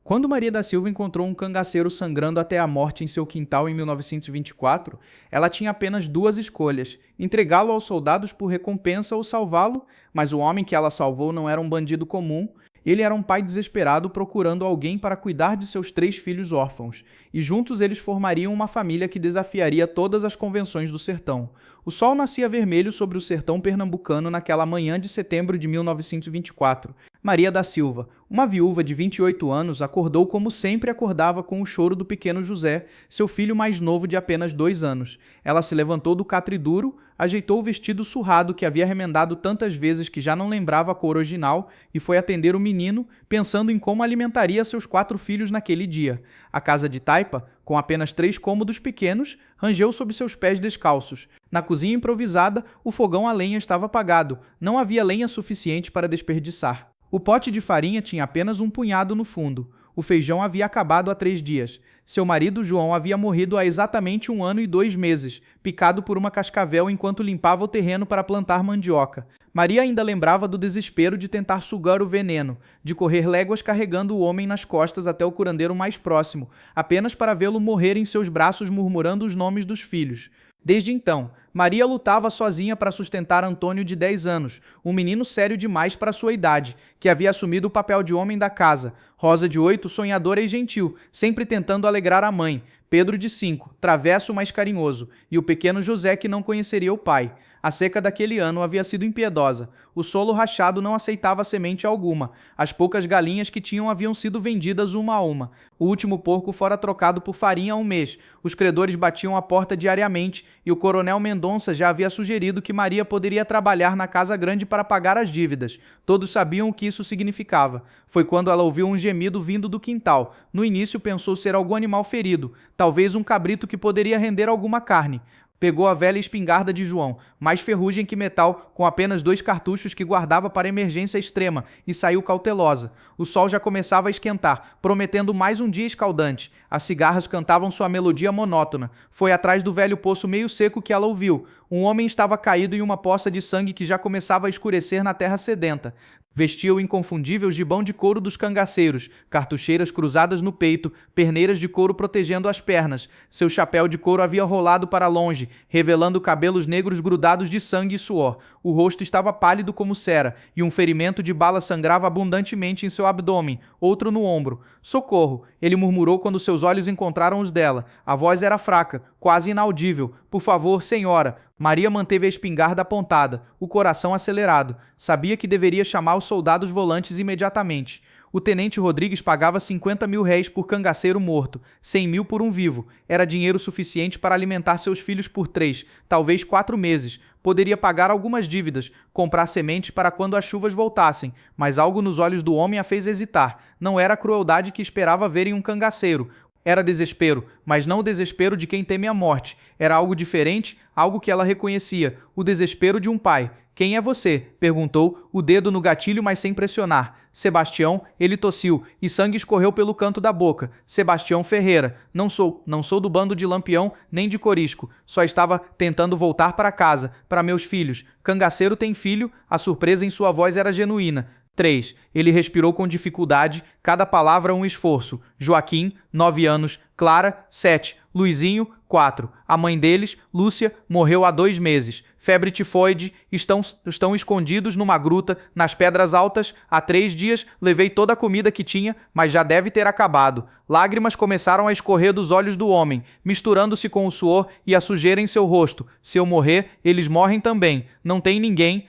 Quando Maria da Silva encontrou um cangaceiro sangrando até a morte em seu quintal em 1924, ela tinha apenas duas escolhas: entregá-lo aos soldados por recompensa ou salvá-lo, mas o homem que ela salvou não era um bandido comum. Ele era um pai desesperado procurando alguém para cuidar de seus 3 filhos órfãos, e juntos eles formariam uma família que desafiaria todas as convenções do sertão. O sol nascia vermelho sobre o sertão pernambucano naquela manhã de setembro de 1924. Maria da Silva, uma viúva de 28 anos, acordou como sempre acordava, com o choro do pequeno José, seu filho mais novo de apenas 2 anos. Ela se levantou do catre duro, ajeitou o vestido surrado que havia remendado tantas vezes que já não lembrava a cor original e foi atender o menino, pensando em como alimentaria seus 4 filhos naquele dia. A casa de taipa, com apenas 3 cômodos pequenos, rangeu sob seus pés descalços. Na cozinha improvisada, o fogão a lenha estava apagado. Não havia lenha suficiente para desperdiçar. O pote de farinha tinha apenas um punhado no fundo. O feijão havia acabado há 3 dias. Seu marido, João, havia morrido há exatamente 1 ano e 2 meses, picado por uma cascavel enquanto limpava o terreno para plantar mandioca. Maria ainda lembrava do desespero de tentar sugar o veneno, de correr léguas carregando o homem nas costas até o curandeiro mais próximo, apenas para vê-lo morrer em seus braços murmurando os nomes dos filhos. Desde então, Maria lutava sozinha para sustentar Antônio, de 10 anos, um menino sério demais para sua idade, que havia assumido o papel de homem da casa. Rosa, de 8, sonhadora e gentil, sempre tentando alegrar a mãe. Pedro, de 5, travesso, mas carinhoso. E o pequeno José, que não conheceria o pai. A seca daquele ano havia sido impiedosa. O solo rachado não aceitava semente alguma. As poucas galinhas que tinham haviam sido vendidas uma a uma. O último porco fora trocado por farinha há 1 mês. Os credores batiam à porta diariamente e o coronel Mendonça já havia sugerido que Maria poderia trabalhar na casa grande para pagar as dívidas. Todos sabiam o que isso significava. Foi quando ela ouviu um gemido vindo do quintal. No início pensou ser algum animal ferido, talvez um cabrito que poderia render alguma carne. Pegou a velha espingarda de João, mais ferrugem que metal, com apenas 2 cartuchos que guardava para emergência extrema, e saiu cautelosa. O sol já começava a esquentar, prometendo mais um dia escaldante. As cigarras cantavam sua melodia monótona. Foi atrás do velho poço meio seco que ela ouviu. Um homem estava caído em uma poça de sangue que já começava a escurecer na terra sedenta. Vestia o inconfundível gibão de couro dos cangaceiros, cartucheiras cruzadas no peito, perneiras de couro protegendo as pernas. Seu chapéu de couro havia rolado para longe, revelando cabelos negros grudados de sangue e suor. O rosto estava pálido como cera, e um ferimento de bala sangrava abundantemente em seu abdômen, outro no ombro. "Socorro!" ele murmurou quando seus olhos encontraram os dela. A voz era fraca, quase inaudível. "Por favor, senhora." Maria manteve a espingarda apontada, o coração acelerado. Sabia que deveria chamar os soldados volantes imediatamente. O tenente Rodrigues pagava 50 mil réis por cangaceiro morto, 100 mil por um vivo. Era dinheiro suficiente para alimentar seus filhos por 3, talvez 4 meses. Poderia pagar algumas dívidas, comprar sementes para quando as chuvas voltassem, mas algo nos olhos do homem a fez hesitar. Não era a crueldade que esperava ver em um cangaceiro. Era desespero, mas não o desespero de quem teme a morte. Era algo diferente, algo que ela reconhecia, o desespero de um pai. "Quem é você?" perguntou, o dedo no gatilho, mas sem pressionar. "Sebastião." Ele tossiu, e sangue escorreu pelo canto da boca. "Sebastião Ferreira. Não sou do bando de Lampião, nem de Corisco. Só estava tentando voltar para casa, para meus filhos." "Cangaceiro tem filho?" A surpresa em sua voz era genuína. 3. Ele respirou com dificuldade, cada palavra um esforço. "Joaquim, 9 anos. Clara, 7. Luizinho, 4. A mãe deles, Lúcia, morreu há 2 meses. Febre tifoide, estão escondidos numa gruta, nas pedras altas. Há 3 dias levei toda a comida que tinha, mas já deve ter acabado." Lágrimas começaram a escorrer dos olhos do homem, misturando-se com o suor e a sujeira em seu rosto. "Se eu morrer, eles morrem também. Não tem ninguém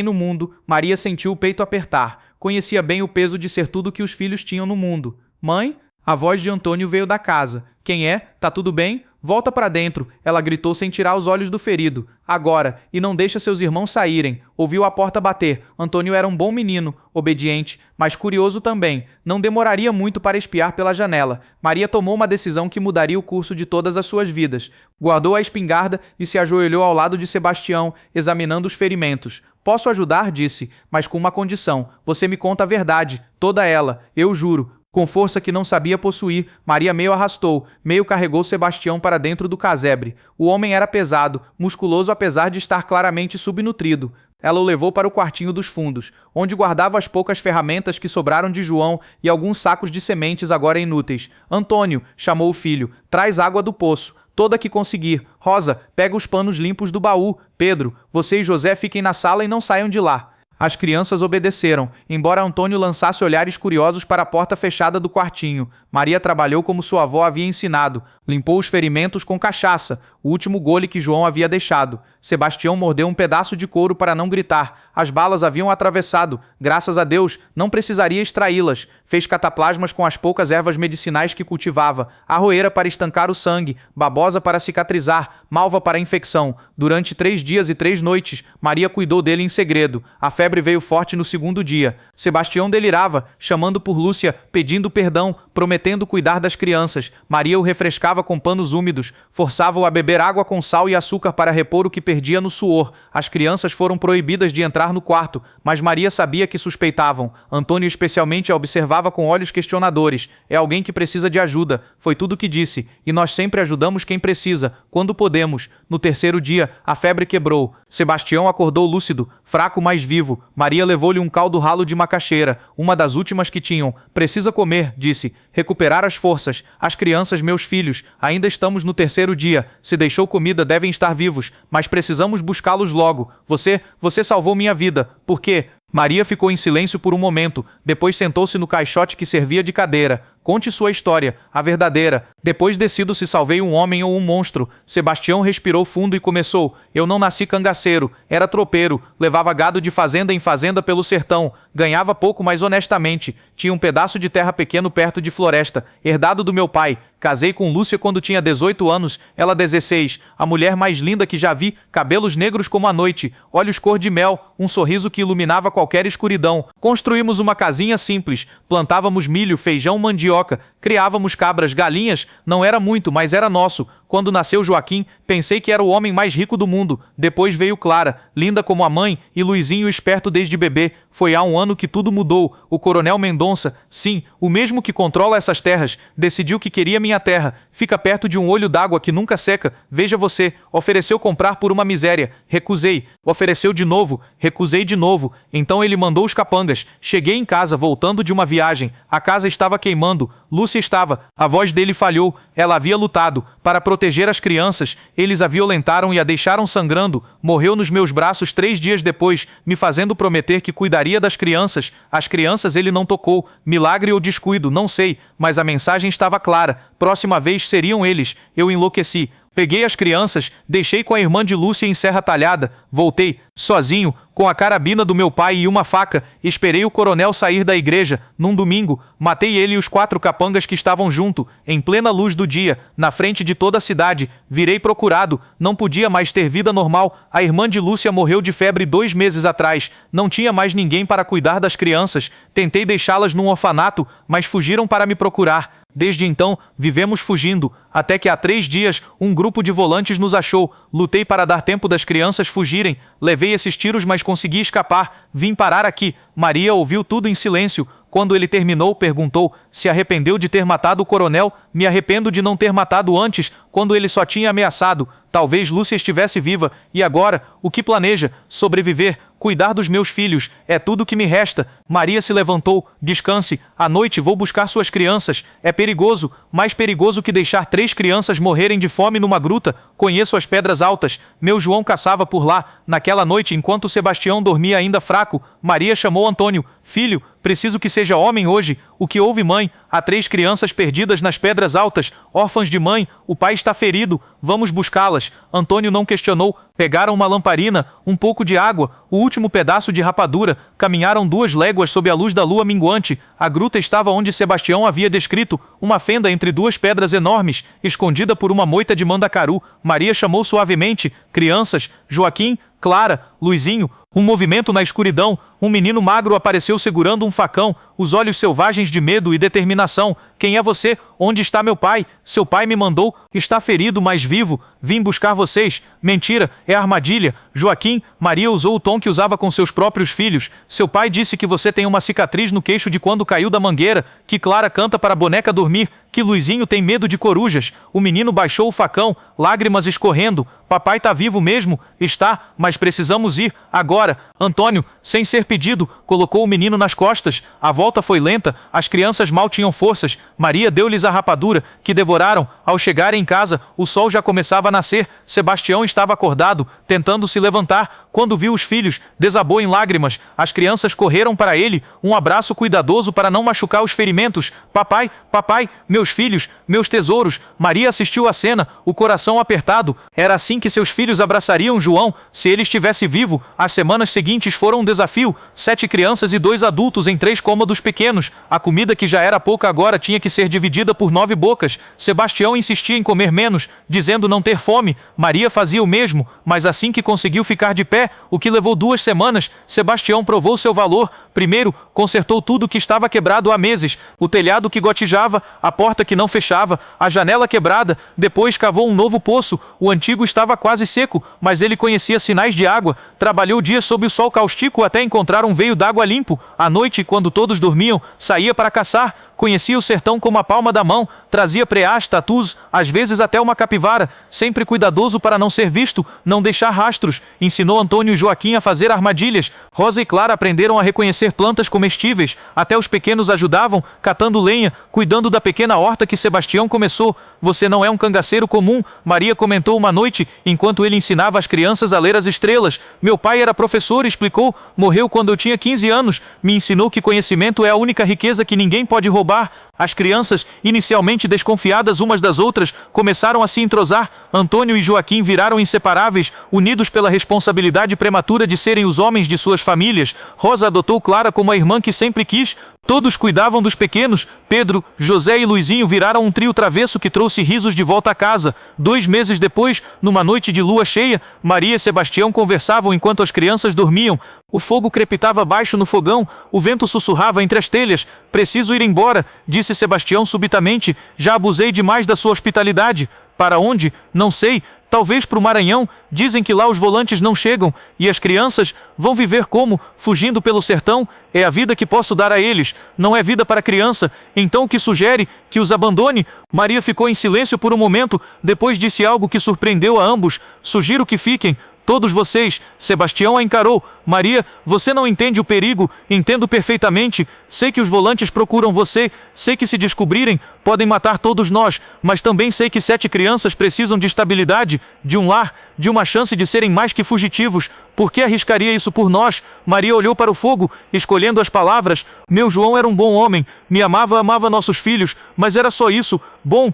no mundo." Maria sentiu o peito apertar. Conhecia bem o peso de ser tudo que os filhos tinham no mundo. "Mãe?" A voz de Antônio veio da casa. "Quem é? Tá tudo bem? Volta pra dentro." Ela gritou sem tirar os olhos do ferido. "Agora, e não deixa seus irmãos saírem." Ouviu a porta bater. Antônio era um bom menino, obediente, mas curioso também. Não demoraria muito para espiar pela janela. Maria tomou uma decisão que mudaria o curso de todas as suas vidas. Guardou a espingarda e se ajoelhou ao lado de Sebastião, examinando os ferimentos. "Posso ajudar?" disse, "mas com uma condição. Você me conta a verdade, toda ela, eu juro." Com força que não sabia possuir, Maria meio arrastou, meio carregou Sebastião para dentro do casebre. O homem era pesado, musculoso apesar de estar claramente subnutrido. Ela o levou para o quartinho dos fundos, onde guardava as poucas ferramentas que sobraram de João e alguns sacos de sementes agora inúteis. Antônio, chamou o filho, traz água do poço, toda que conseguir. Rosa, pega os panos limpos do baú. Pedro, você e José fiquem na sala e não saiam de lá. As crianças obedeceram, embora Antônio lançasse olhares curiosos para a porta fechada do quartinho. Maria trabalhou como sua avó havia ensinado. Limpou os ferimentos com cachaça, o último gole que João havia deixado. Sebastião mordeu um pedaço de couro para não gritar. As balas haviam atravessado. Graças a Deus, não precisaria extraí-las. Fez cataplasmas com as poucas ervas medicinais que cultivava. Arroeira para estancar o sangue, babosa para cicatrizar, malva para infecção. Durante 3 dias e 3 noites, Maria cuidou dele em segredo. A febre veio forte no segundo dia. Sebastião delirava, chamando por Lúcia, pedindo perdão, prometendo cuidar das crianças. Maria o refrescava com panos úmidos, forçava-o a beber água com sal e açúcar para repor o que perdia no suor. As crianças foram proibidas de entrar no quarto, mas Maria sabia que suspeitavam. Antônio especialmente a observava com olhos questionadores. É alguém que precisa de ajuda, foi tudo o que disse, e nós sempre ajudamos quem precisa, quando podemos. No terceiro dia, a febre quebrou. Sebastião acordou lúcido, fraco, mas vivo. Maria levou-lhe um caldo ralo de macaxeira, uma das últimas que tinham. Precisa comer, disse. Recuperar as forças. As crianças, meus filhos, ainda estamos no terceiro dia. Se deixou comida, devem estar vivos, mas precisamos buscá-los logo. Você salvou minha vida. Por quê? Maria ficou em silêncio por um momento, depois sentou-se no caixote que servia de cadeira. Conte sua história, a verdadeira. Depois decido se salvei um homem ou um monstro. Sebastião respirou fundo e começou. Eu não nasci cangaceiro, era tropeiro, levava gado de fazenda em fazenda pelo sertão. Ganhava pouco, mas honestamente. Tinha um pedaço de terra pequeno perto de floresta, herdado do meu pai. Casei com Lúcia quando tinha 18 anos, ela 16. A mulher mais linda que já vi, cabelos negros como a noite, olhos cor de mel, um sorriso que iluminava qualquer escuridão. Construímos uma casinha simples, plantávamos milho, feijão, mandioca, criávamos cabras, galinhas, não era muito, mas era nosso. Quando nasceu Joaquim, pensei que era o homem mais rico do mundo. Depois veio Clara, linda como a mãe, e Luizinho esperto desde bebê. Foi há um ano que tudo mudou. O coronel Mendonça, sim, o mesmo que controla essas terras, decidiu que queria minha terra. Fica perto de um olho d'água que nunca seca. Veja você, ofereceu comprar por uma miséria. Recusei. Ofereceu de novo. Recusei de novo. Então ele mandou os capangas. Cheguei em casa, voltando de uma viagem. A casa estava queimando. Lúcia estava. A voz dele falhou. Ela havia lutado. Para proteger as crianças, eles a violentaram e a deixaram sangrando. Morreu nos meus braços 3 dias depois, me fazendo prometer que cuidaria das crianças. As crianças ele não tocou. Milagre ou descuido, não sei, mas a mensagem estava clara. Próxima vez seriam eles. Eu enlouqueci. Peguei as crianças, deixei com a irmã de Lúcia em Serra Talhada, voltei, sozinho, com a carabina do meu pai e uma faca, esperei o coronel sair da igreja, num domingo, matei ele e os 4 capangas que estavam junto, em plena luz do dia, na frente de toda a cidade, virei procurado, não podia mais ter vida normal, a irmã de Lúcia morreu de febre 2 meses atrás, não tinha mais ninguém para cuidar das crianças, tentei deixá-las num orfanato, mas fugiram para me procurar. Desde então, vivemos fugindo, até que há 3 dias, um grupo de volantes nos achou. Lutei para dar tempo das crianças fugirem. Levei esses tiros, mas consegui escapar. Vim parar aqui. Maria ouviu tudo em silêncio. Quando ele terminou, perguntou: se arrependeu de ter matado o coronel? Me arrependo de não ter matado antes, quando ele só tinha ameaçado. Talvez Lúcia estivesse viva. E agora, o que planeja? Sobreviver, cuidar dos meus filhos. É tudo o que me resta. Maria se levantou. Descanse. À noite vou buscar suas crianças. É perigoso. Mais perigoso que deixar 3 crianças morrerem de fome numa gruta. Conheço as pedras altas. Meu João caçava por lá. Naquela noite, enquanto Sebastião dormia ainda fraco, Maria chamou Antônio. Filho, preciso que seja homem hoje. O que houve, mãe? Há 3 crianças perdidas nas pedras altas, órfãs de mãe. O pai está ferido. Vamos buscá-las. Antônio não questionou. Pegaram uma lamparina, um pouco de água, o último pedaço de rapadura. Caminharam 2 léguas sob a luz da lua minguante. A gruta estava onde Sebastião havia descrito, uma fenda entre 2 pedras enormes, escondida por uma moita de mandacaru. Maria chamou suavemente: crianças, Joaquim, Clara, Luizinho. Um movimento na escuridão. Um menino magro apareceu segurando um facão, os olhos selvagens de medo e determinação. Quem é você? Onde está meu pai? Seu pai me mandou. Está ferido, mas vivo. Vim buscar vocês. Mentira, é armadilha. Joaquim, Maria usou o tom que usava com seus próprios filhos. Seu pai disse que você tem uma cicatriz no queixo de quando caiu da mangueira, que Clara canta para a boneca dormir, que Luizinho tem medo de corujas. O menino baixou o facão, lágrimas escorrendo. Papai tá vivo mesmo? Está, mas precisamos ir, agora. Antônio, sem ser pedido, colocou o menino nas costas. A volta foi lenta, as crianças mal tinham forças. Maria deu-lhes a rapadura, que devoraram. Ao chegarem em casa, o sol já começava a nascer. Sebastião estava acordado, tentando se levantar. Quando viu os filhos, desabou em lágrimas. As crianças correram para ele, um abraço cuidadoso para não machucar os ferimentos. Papai, papai, meus filhos, meus tesouros. Maria assistiu à cena, o coração apertado. Era assim que seus filhos abraçariam João, se ele estivesse vivo. As semanas seguintes foram um desafio. 7 crianças e 2 adultos em 3 cômodos pequenos. A comida, que já era pouca agora, tinha que ser dividida por 9 bocas. Sebastião insistia em comer menos, dizendo não ter fome. Maria fazia o mesmo, mas assim que conseguiu ficar de pé, o que levou 2 semanas, Sebastião provou seu valor. Primeiro, consertou tudo que estava quebrado há meses. O telhado que gotejava, a porta que não fechava, a janela quebrada. Depois cavou um novo poço. O antigo estava quase seco, mas ele conhecia sinais de água. Trabalhou dias sob o sol cáustico até encontrar um veio d'água limpo. À noite, quando todos dormiam, saía para caçar. Conhecia o sertão como a palma da mão, trazia preás, tatus, às vezes até uma capivara, sempre cuidadoso para não ser visto, não deixar rastros. Ensinou Antônio e Joaquim a fazer armadilhas. Rosa e Clara aprenderam a reconhecer plantas comestíveis. Até os pequenos ajudavam, catando lenha, cuidando da pequena horta que Sebastião começou. Você não é um cangaceiro comum, Maria comentou uma noite, enquanto ele ensinava as crianças a ler as estrelas. Meu pai era professor, explicou. Morreu quando eu tinha 15 anos. Me ensinou que conhecimento é a única riqueza que ninguém pode roubar. As crianças, inicialmente desconfiadas umas das outras, começaram a se entrosar. Antônio e Joaquim viraram inseparáveis, unidos pela responsabilidade prematura de serem os homens de suas famílias. Rosa adotou Clara como a irmã que sempre quis. Todos cuidavam dos pequenos. Pedro, José e Luizinho viraram um trio travesso que trouxe risos de volta a casa. 2 meses depois, numa noite de lua cheia, Maria e Sebastião conversavam enquanto as crianças dormiam. O fogo crepitava baixo no fogão, o vento sussurrava entre as telhas. Preciso ir embora, disse Sebastião subitamente. Já abusei demais da sua hospitalidade. Para onde? Não sei. Talvez para o Maranhão. Dizem que lá os volantes não chegam. E as crianças vão viver como? Fugindo pelo sertão? É a vida que posso dar a eles. Não é vida para criança. Então o que sugere? Que os abandone? Maria ficou em silêncio por um momento. Depois disse algo que surpreendeu a ambos. Sugiro que fiquem. Todos vocês. Sebastião a encarou. Maria, você não entende o perigo. Entendo perfeitamente. Sei que os volantes procuram você. Sei que se descobrirem, podem matar todos nós. Mas também sei que 7 crianças precisam de estabilidade, de um lar, de uma chance de serem mais que fugitivos. Por que arriscaria isso por nós? Maria olhou para o fogo, escolhendo as palavras. Meu João era um bom homem. Me amava, amava nossos filhos. Mas era só isso. Bom,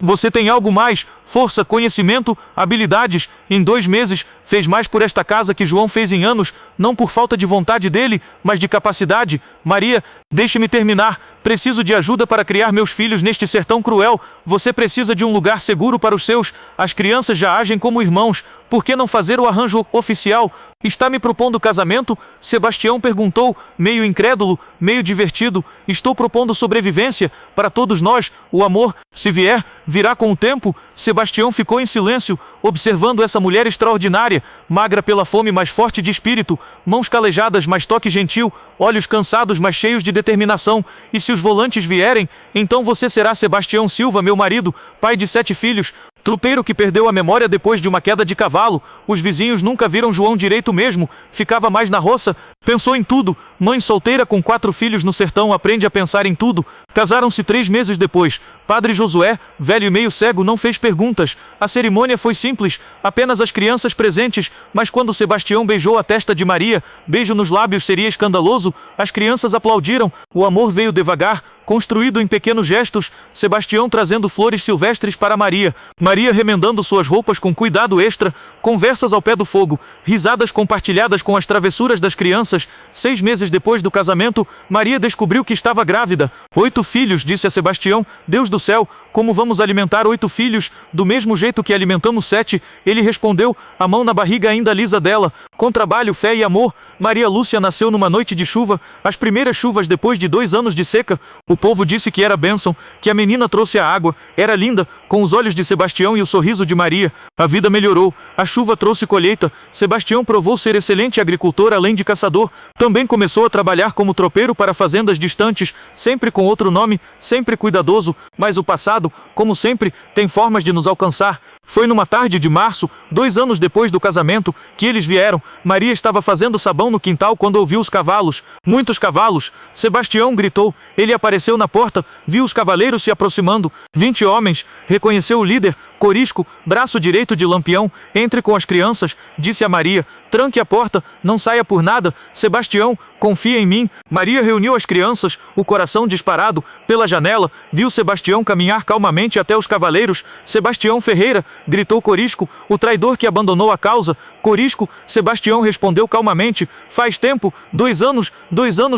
você tem algo mais. Força, conhecimento, habilidades. Em 2 meses, fez mais por esta casa que João fez em anos. Não por falta de vontade dele, mas de capacidade. Maria, deixe-me terminar. Preciso de ajuda para criar meus filhos neste sertão cruel. Você precisa de um lugar seguro para os seus. As crianças já agem como irmãos. Por que não fazer o arranjo oficial? Está me propondo casamento? Sebastião perguntou, meio incrédulo, meio divertido. Estou propondo sobrevivência para todos nós. O amor, se vier, virá com o tempo. Sebastião ficou em silêncio, observando essa mulher extraordinária, magra pela fome, mas forte de espírito, mãos calejadas, mas toque gentil, olhos cansados, mas cheios de determinação. E se os volantes vierem, então você será Sebastião Silva, meu marido, pai de 7 filhos. Trupeiro que perdeu a memória depois de uma queda de cavalo. Os vizinhos nunca viram João direito mesmo. Ficava mais na roça. Pensou em tudo. Mãe solteira com 4 filhos no sertão aprende a pensar em tudo. Casaram-se 3 meses depois. Padre Josué, velho e meio cego, não fez perguntas. A cerimônia foi simples. Apenas as crianças presentes. Mas quando Sebastião beijou a testa de Maria, beijo nos lábios seria escandaloso. As crianças aplaudiram. O amor veio devagar, construído em pequenos gestos. Sebastião trazendo flores silvestres para Maria. Maria remendando suas roupas com cuidado extra. Conversas ao pé do fogo. Risadas compartilhadas com as travessuras das crianças. 6 meses depois do casamento, Maria descobriu que estava grávida. 8 filhos, disse a Sebastião. Deus do céu, como vamos alimentar 8 filhos? Do mesmo jeito que alimentamos 7. Ele respondeu, a mão na barriga ainda lisa dela. Com trabalho, fé e amor. Maria Lúcia nasceu numa noite de chuva. As primeiras chuvas depois de 2 anos de seca. O povo disse que era bênção, que a menina trouxe a água, era linda, com os olhos de Sebastião e o sorriso de Maria. A vida melhorou, a chuva trouxe colheita. Sebastião provou ser excelente agricultor além de caçador. Também começou a trabalhar como tropeiro para fazendas distantes, sempre com outro nome, sempre cuidadoso. Mas o passado, como sempre, tem formas de nos alcançar. Foi numa tarde de março, 2 anos depois do casamento, que eles vieram. Maria estava fazendo sabão no quintal quando ouviu os cavalos. Muitos cavalos. Sebastião gritou. Ele apareceu na porta, viu os cavaleiros se aproximando. 20 homens. Reconheceu o líder, Corisco, braço direito de Lampião. Entre com as crianças, disse a Maria. Tranque a porta, não saia por nada. Sebastião, confia em mim. Maria reuniu as crianças, o coração disparado. Pela janela, viu Sebastião caminhar calmamente até os cavaleiros. Sebastião Ferreira, gritou Corisco, o traidor que abandonou a causa. Corisco, Sebastião respondeu calmamente. Faz tempo, 2 anos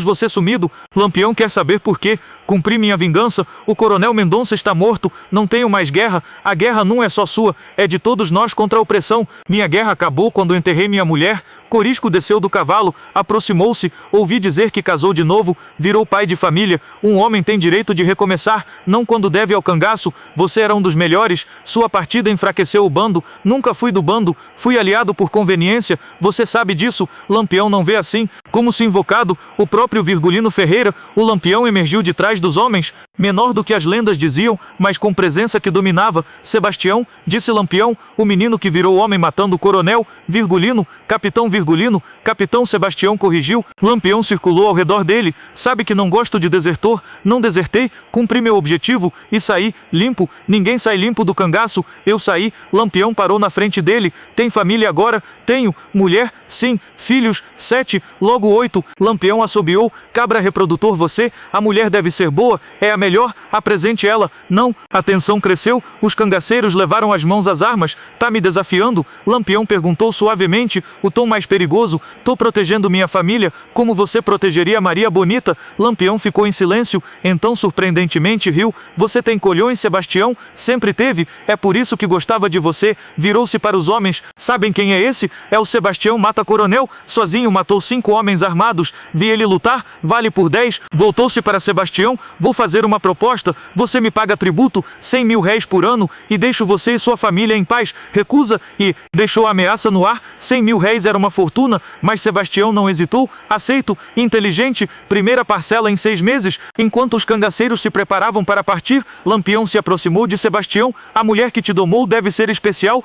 você sumido. Lampião quer saber por quê. Cumpri minha vingança, o coronel Mendonça está morto, não tenho mais guerra. A guerra não é só sua, é de todos nós contra a opressão. Minha guerra acabou quando enterrei minha mulher. Corisco desceu do cavalo, aproximou-se, ouvi dizer que casou de novo, virou pai de família. Um homem tem direito de recomeçar, não quando deve ao cangaço. Você era um dos melhores, sua partida enfraqueceu o bando. Nunca fui do bando, fui aliado por conveniência. Você sabe disso, Lampião não vê assim. Como se invocado, o próprio Virgulino Ferreira, o Lampião emergiu de trás dos homens, menor do que as lendas diziam, mas com presença que dominava. Sebastião, disse Lampião, o menino que virou homem matando o coronel. Virgulino, capitão Virgulino, capitão Sebastião corrigiu. Lampião circulou ao redor dele. Sabe que não gosto de desertor, não desertei, cumpri meu objetivo e saí limpo. Ninguém sai limpo do cangaço, eu saí. Lampião parou na frente dele. Tem família agora? Tenho. Mulher? Sim. Filhos? 7, logo 8. Lampião assobiou. Cabra reprodutor você? A mulher deve ser boa, é a melhor, apresente ela. Não. A tensão cresceu, os cangaceiros levaram as mãos às armas. Tá me desafiando? Lampião perguntou suavemente, o tom mais perigoso. Tô protegendo minha família, como você protegeria Maria Bonita? Lampião ficou em silêncio, então surpreendentemente riu. Você tem colhões, Sebastião? Sempre teve, é por isso que gostava de você. Virou-se para os homens. Sabem quem é esse? É o Sebastião Mata-Coronel. Sozinho matou 5 homens armados. Vi ele lutar, vale por 10. Voltou-se para Sebastião. Vou fazer uma proposta. Você me paga tributo, 100.000 réis por ano, e deixo você e sua família em paz. Recusa e deixou a ameaça no ar. 100.000 réis era uma fortuna, mas Sebastião não hesitou. Aceito, inteligente, primeira parcela em 6 meses. Enquanto os cangaceiros se preparavam para partir, Lampião se aproximou de Sebastião. A mulher que te domou deve ser especial.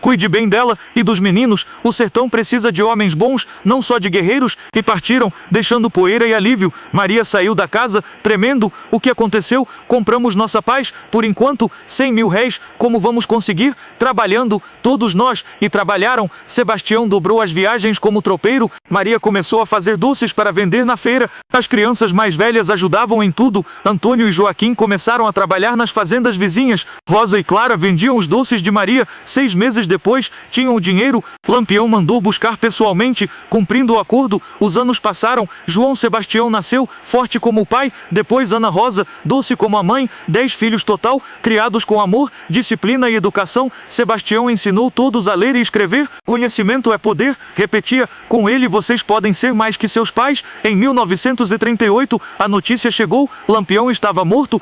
Cuide bem dela e dos meninos. O sertão precisa de homens bons, não só de guerreiros. E partiram, deixando poeira e alívio. Maria saiu da casa, tremendo. O que aconteceu? Compramos nossa paz. Por enquanto, 100.000 réis. Como vamos conseguir? Trabalhando, todos nós. E trabalharam. Sebastião dobrou as viagens como tropeiro. Maria começou a fazer doces para vender na feira. As crianças mais velhas ajudavam em tudo. Antônio e Joaquim começaram a trabalhar nas fazendas vizinhas. Rosa e Clara vendiam os doces de Maria. 6 meses depois, tinham o dinheiro. Lampião mandou buscar pessoalmente, cumprindo o acordo. Os anos passaram. João Sebastião nasceu, forte como o pai. Depois Ana Rosa, doce como a mãe. 10 filhos total, criados com amor, disciplina e educação. Sebastião ensinou todos a ler e escrever. Conhecimento é poder, repetia. Com ele vocês podem ser mais que seus pais. Em 1938, a notícia chegou. Lampião estava morto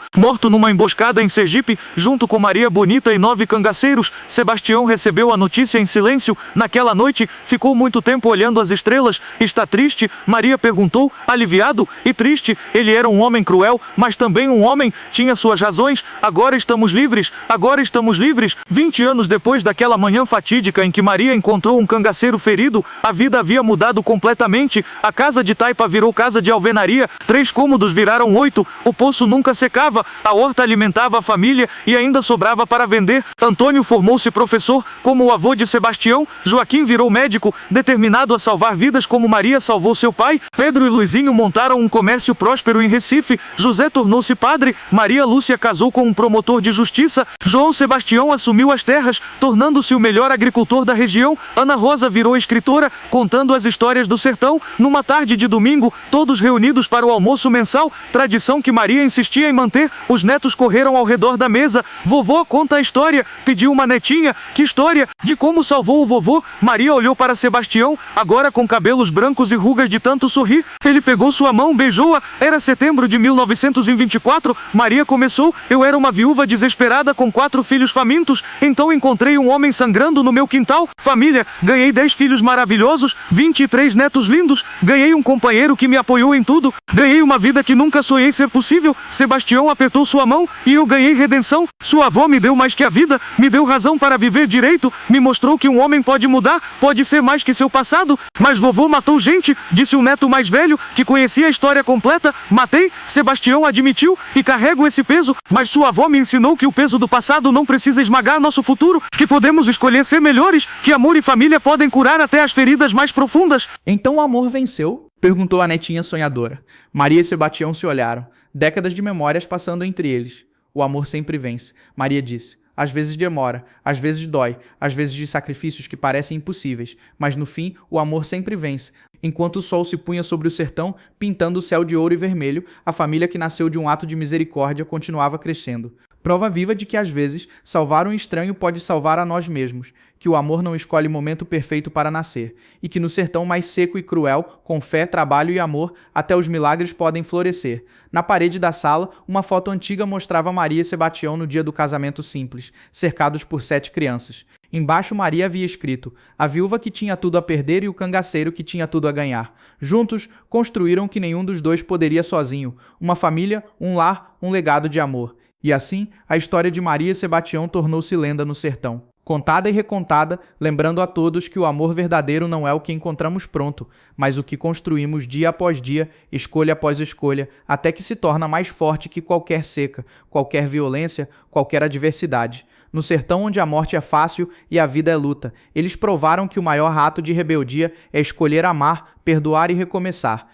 numa emboscada em Sergipe, junto com Maria Bonita e 9 cangaceiros. Sebastião recebeu a notícia em silêncio. Naquela noite, ficou muito tempo olhando as estrelas. Está triste? Maria perguntou, aliviado e triste. Ele era um homem cruel, mas também um homem. Tinha suas razões. Agora estamos livres. Agora estamos livres. 20 anos depois daquela manhã fatídica em que Maria encontrou um cangaceiro ferido, a vida havia mudado completamente. A casa de taipa virou casa de alvenaria. 3 cômodos viraram 8. O poço nunca secava. A horta alimentava a família e ainda sobrava para vender. Antônio formou-se professor, como o avô de Sebastião. Joaquim virou médico, determinado a salvar vidas como Maria salvou seu pai. Pedro e Luizinho montaram um comércio próspero em Recife. José tornou-se padre. Maria Lúcia casou com um promotor de justiça. João Sebastião assumiu as terras, tornando-se o melhor agricultor da região. Ana Rosa virou escritora. sonhadora, contando as histórias do sertão, numa tarde de domingo, todos reunidos para o almoço mensal, tradição que Maria insistia em manter. Os netos correram ao redor da mesa. Vovó, conta a história, pediu uma netinha. Que história? De como salvou o vovô? Maria olhou para Sebastião, agora com cabelos brancos e rugas de tanto sorrir. Ele pegou sua mão, beijou-a. Era setembro de 1924. Maria começou: eu era uma viúva desesperada com 4 filhos famintos. Então encontrei um homem sangrando no meu quintal. Família, ganhei 10 filhos maravilhosos, 23 netos lindos. Ganhei um companheiro que me apoiou em tudo. Ganhei uma vida que nunca sonhei ser possível. Sebastião apertou sua mão e eu ganhei redenção. Sua avó me deu mais que a vida, me deu razão para viver direito, me mostrou que um homem pode mudar, pode ser mais que seu passado. Mas vovô matou gente, disse o neto mais velho, que conhecia a história completa. Matei, Sebastião admitiu, e carrego esse peso, mas sua avó me ensinou que o peso do passado não precisa esmagar nosso futuro, que podemos escolher ser melhores, que amor e família podem curar até as feridas mais profundas. Então o amor venceu? Perguntou a netinha sonhadora. Maria e Sebastião se olharam, décadas de memórias passando entre eles. O amor sempre vence, Maria disse. Às vezes demora, às vezes dói, às vezes de sacrifícios que parecem impossíveis, mas no fim o amor sempre vence. Enquanto o sol se punha sobre o sertão, pintando o céu de ouro e vermelho, a família que nasceu de um ato de misericórdia continuava crescendo. Prova viva de que às vezes salvar um estranho pode salvar a nós mesmos, que o amor não escolhe momento perfeito para nascer, e que no sertão mais seco e cruel, com fé, trabalho e amor, até os milagres podem florescer. Na parede da sala, uma foto antiga mostrava Maria e Sebastião no dia do casamento simples, cercados por 7 crianças. Embaixo Maria havia escrito: a viúva que tinha tudo a perder e o cangaceiro que tinha tudo a ganhar. Juntos, construíram o que nenhum dos dois poderia sozinho: uma família, um lar, um legado de amor. E assim, a história de Maria e Sebastião tornou-se lenda no sertão. Contada e recontada, lembrando a todos que o amor verdadeiro não é o que encontramos pronto, mas o que construímos dia após dia, escolha após escolha, até que se torna mais forte que qualquer seca, qualquer violência, qualquer adversidade. No sertão onde a morte é fácil e a vida é luta, eles provaram que o maior ato de rebeldia é escolher amar, perdoar e recomeçar.